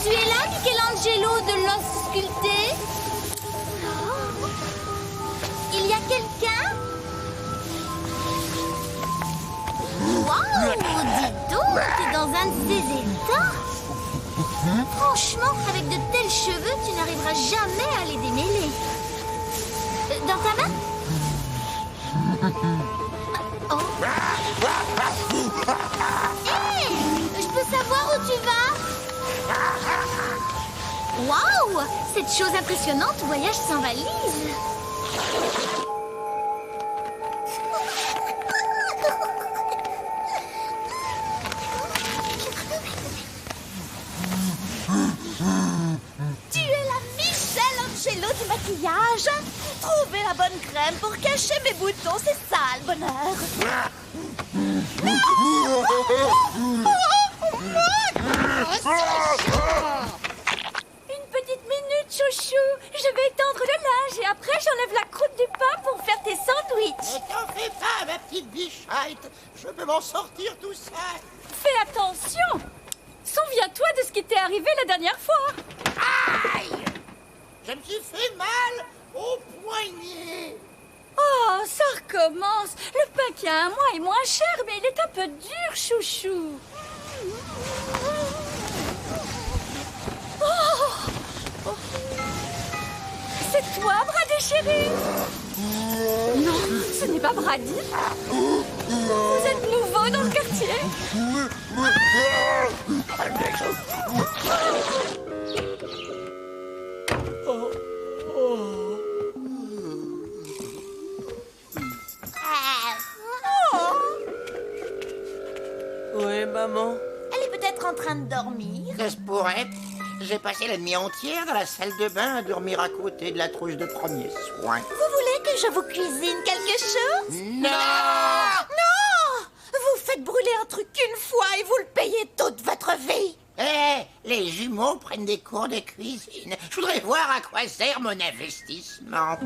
Tu es là, Michelangelo de l'os sculpté? Il y a quelqu'un? Waouh! Dis donc, t'es dans un de ces états? Franchement, avec de tels cheveux, tu n'arriveras jamais à les démêler. Dans ta main? Oh. Hé! Je peux savoir où tu vas? Waouh! Cette chose impressionnante voyage sans valise. Tu es la Michelangelo du maquillage. Trouver la bonne crème pour cacher mes boutons, c'est ça le bonheur. Une petite minute, chouchou. Je vais étendre le linge et après j'enlève la croûte du pain pour faire tes sandwichs. Ne t'en fais pas, ma petite bichette. Je peux m'en sortir tout seul. Fais attention. Souviens-toi de ce qui t'est arrivé la dernière fois. Aïe! Je me suis fait mal au poignet. Oh, ça recommence. Le pain qui a un mois est moins cher, mais il est un peu dur, chouchou. Oh! C'est toi, Brady chéri? Non, ce n'est pas Brady. Vous êtes nouveau dans le quartier? Oui, maman. Elle est peut-être en train de dormir. Ça se pourrait. J'ai passé la nuit entière dans la salle de bain à dormir à côté de la trousse de premier soin. Vous voulez que je vous cuisine quelque chose? Non! Non! Vous faites brûler un truc une fois et vous le payez toute votre vie. Les jumeaux prennent des cours de cuisine. Je voudrais voir à quoi sert mon investissement.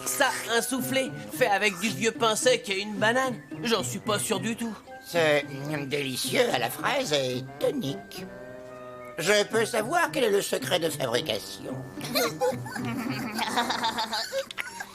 Ça, un soufflé, fait avec du vieux pain sec et une banane. J'en suis pas sûr du tout. C'est délicieux à la fraise et tonique. Je peux savoir quel est le secret de fabrication?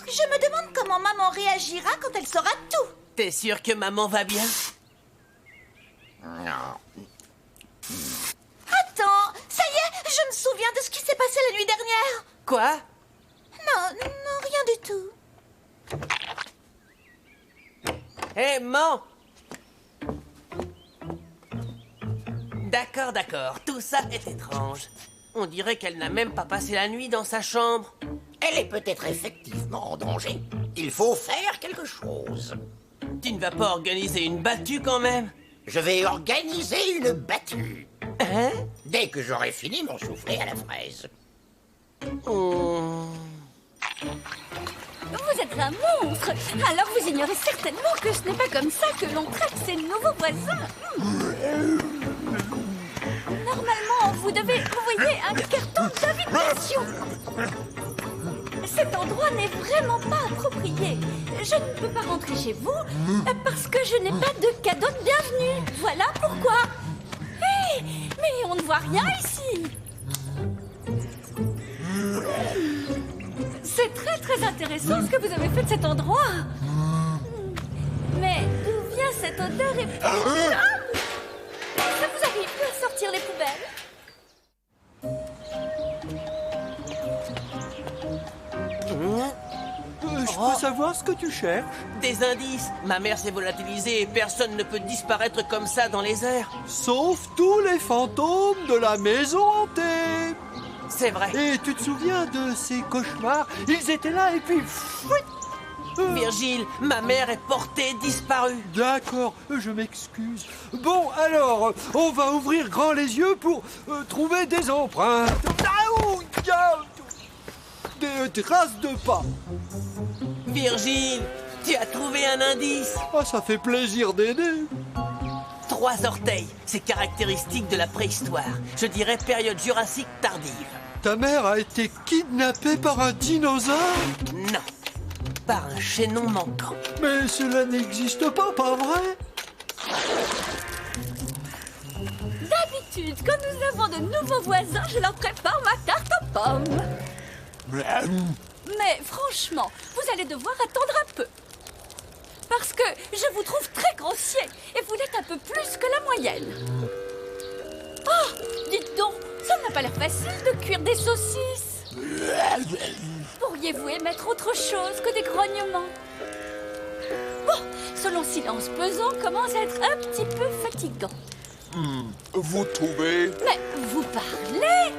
Je me demande comment maman réagira quand elle saura tout. T'es sûr que maman va bien? Non. Attends, ça y est, je me souviens de ce qui s'est passé la nuit dernière. Quoi? Non, rien du tout. Hé, maman! D'accord, tout ça est étrange. On dirait qu'elle n'a même pas passé la nuit dans sa chambre. Elle est peut-être effectivement en danger. Il faut faire quelque chose. Tu ne vas pas organiser une battue quand même? Je vais organiser une battue. Hein? Dès que j'aurai fini mon soufflé à la fraise. Oh. Vous êtes un monstre. Alors vous ignorez certainement que ce n'est pas comme ça que l'on traite ses nouveaux voisins. Normalement, vous devez envoyer un carton d'invitation. Cet endroit n'est vraiment pas approprié. Je ne peux pas rentrer chez vous parce que je n'ai pas de cadeau de bienvenue. Voilà pourquoi. Hé, mais on ne voit rien ici. C'est très intéressant ce que vous avez fait de cet endroit. Mais d'où vient cette odeur épouvantable? Ça vous arrive de sortir les poubelles? Je peux savoir ce que tu cherches? Des indices. Ma mère s'est volatilisée et personne ne peut disparaître comme ça dans les airs. Sauf tous les fantômes de la maison hantée. C'est vrai. Et tu te souviens de ces cauchemars? Ils étaient là et puis... Virgile, ma mère est portée disparue. D'accord, je m'excuse. Bon, alors, on va ouvrir grand les yeux pour trouver des empreintes. Des traces de pas. Virgile, tu as trouvé un indice. Ah, ça fait plaisir d'aider. 3 orteils, c'est caractéristique de la préhistoire. Je dirais période jurassique tardive. Ta mère a été kidnappée par un dinosaure? Non, par un chaînon manquant. Mais cela n'existe pas vrai? D'habitude, quand nous avons de nouveaux voisins, je leur prépare ma tarte aux pommes. Mais franchement, vous allez devoir attendre un peu. Parce que je vous trouve très grossier et vous l'êtes un peu plus que la moyenne. Oh, dites donc, ça n'a pas l'air facile de cuire des saucisses. Pourriez-vous émettre autre chose que des grognements? Bon, ce long silence pesant commence à être un petit peu fatigant. Vous trouvez? Mais vous parlez?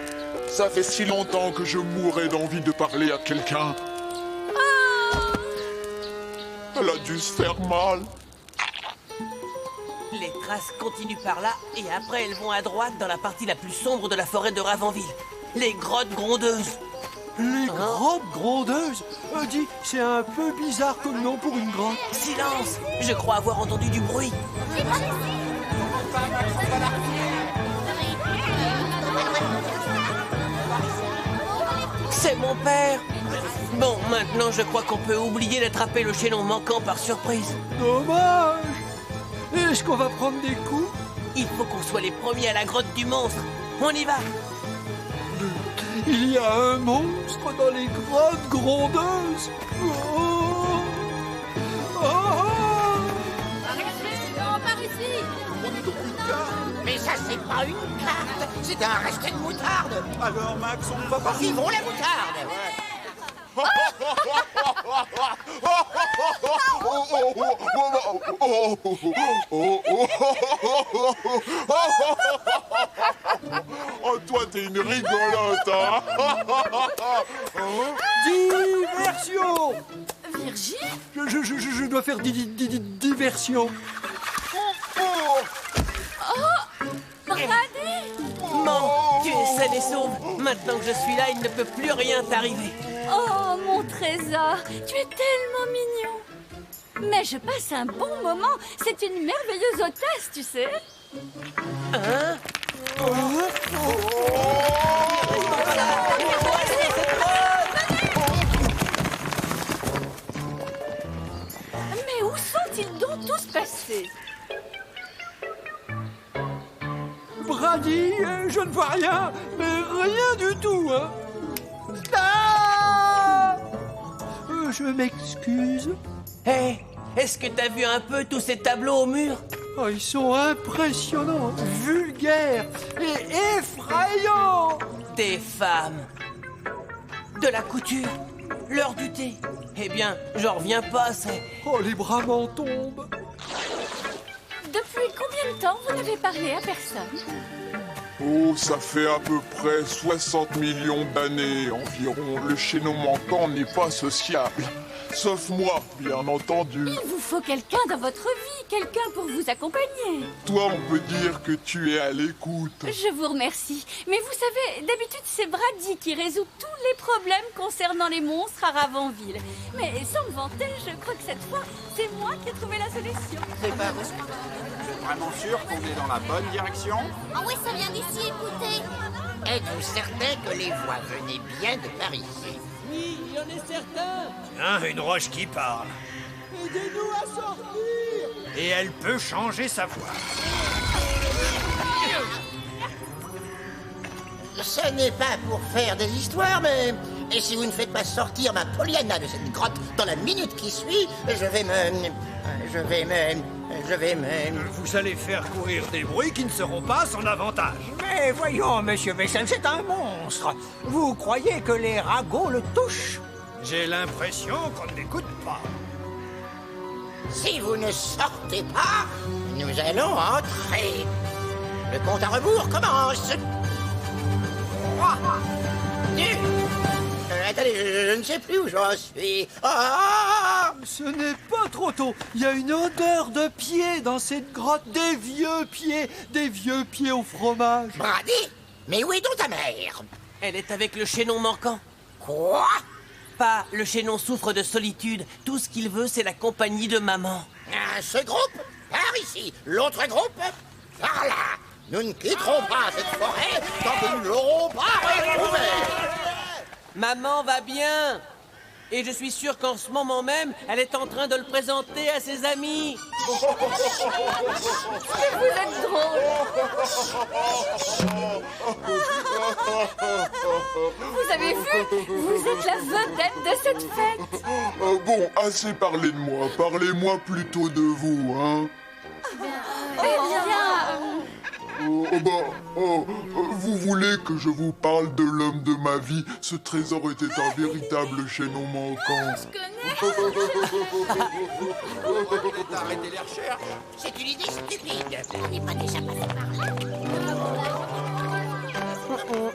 Ça fait si longtemps que je mourrais d'envie de parler à quelqu'un. Elle a dû se faire mal. Les traces continuent par là et après elles vont à droite dans la partie la plus sombre de la forêt de Ravenville. Les grottes grondeuses. Les grottes grondeuses? Dis, c'est un peu bizarre comme nom pour une grotte. Silence! Je crois avoir entendu du bruit. C'est mon père! Bon, maintenant je crois qu'on peut oublier d'attraper le chaînon manquant par surprise. Dommage. Est-ce qu'on va prendre des coups? Il faut qu'on soit les premiers à la grotte du monstre. On y va! Il y a un monstre dans les grottes grondeuses. Oh. Oh. Par ici. Mais ça, c'est pas une carte, c'est un resté de moutarde. Alors, Max, on ne va pas... Vivons la moutarde. Oh, toi, t'es une rigolote, hein? Diversion. Virgile? Je dois faire diversion. Regardez! Bon, tu es saine et sauve. Maintenant que je suis là, il ne peut plus rien t'arriver. Oh, mon trésor, tu es tellement mignon. Mais je passe un bon moment. C'est une merveilleuse hôtesse, tu sais. Hein? Mais où sont-ils donc tous passés? Brady, je ne vois rien, mais rien du tout, hein. Ah, je m'excuse. Hé, est-ce que t'as vu un peu tous ces tableaux au mur? Oh, ils sont impressionnants, vulgaires et effrayants. Des femmes. De la couture. L'heure du thé. Eh bien, j'en reviens pas, c'est... Oh, les bras m'en tombent. Depuis combien de temps vous n'avez parlé à personne? Oh, ça fait à peu près 60 millions d'années environ. Le chaînon manquant n'est pas sociable. Sauf moi, bien entendu. Il vous faut quelqu'un dans votre vie, quelqu'un pour vous accompagner. Toi, on peut dire que tu es à l'écoute. Je vous remercie. Mais vous savez, d'habitude, c'est Brady qui résout tous les problèmes concernant les monstres à Ravenville. Mais sans me vanter, je crois que cette fois, c'est moi qui ai trouvé la solution. C'est pas vrai. Vous êtes vraiment sûr qu'on est dans la bonne direction? Ah oui, ça vient d'ici, écoutez. Êtes-vous certain que les voix venaient bien de par ici? Oui, j'en ai certain. Hein, une roche qui parle. Aidez-nous à sortir. Et elle peut changer sa voix. Ce n'est pas pour faire des histoires, mais... Et si vous ne faites pas sortir ma Pollyanna de cette grotte dans la minute qui suit, je vais me... Vous allez faire courir des bruits qui ne seront pas à son avantage. Mais voyons, monsieur Bessel, c'est un monstre. Vous croyez que les ragots le touchent? J'ai l'impression qu'on ne l'écoute pas. Si vous ne sortez pas, nous allons entrer. Le compte à rebours commence. 3, 2, attendez, je ne sais plus où j'en suis. Ah! Ce n'est pas trop tôt. Il y a une odeur de pieds dans cette grotte. Des vieux pieds au fromage. Brady, mais où est donc ta mère? Elle est avec le chaînon manquant. Quoi? Pas, le chaînon souffre de solitude. Tout ce qu'il veut, c'est la compagnie de maman. Ce groupe, par ici. L'autre groupe, par là. Nous ne quitterons pas cette forêt tant que nous ne l'aurons pas retrouvée. Maman va bien. Et je suis sûr qu'en ce moment même, elle est en train de le présenter à ses amis. Vous êtes drôle. Vous avez vu? Vous êtes la vedette de cette fête. Bon, assez parlé de moi. Parlez-moi plutôt de vous, hein. Vous voulez que je vous parle de l'homme de ma vie? Ce trésor était un véritable chaînon manquant. Arrêtez les recherches. C'est une idée stupide. On n'est pas déjà passé par là.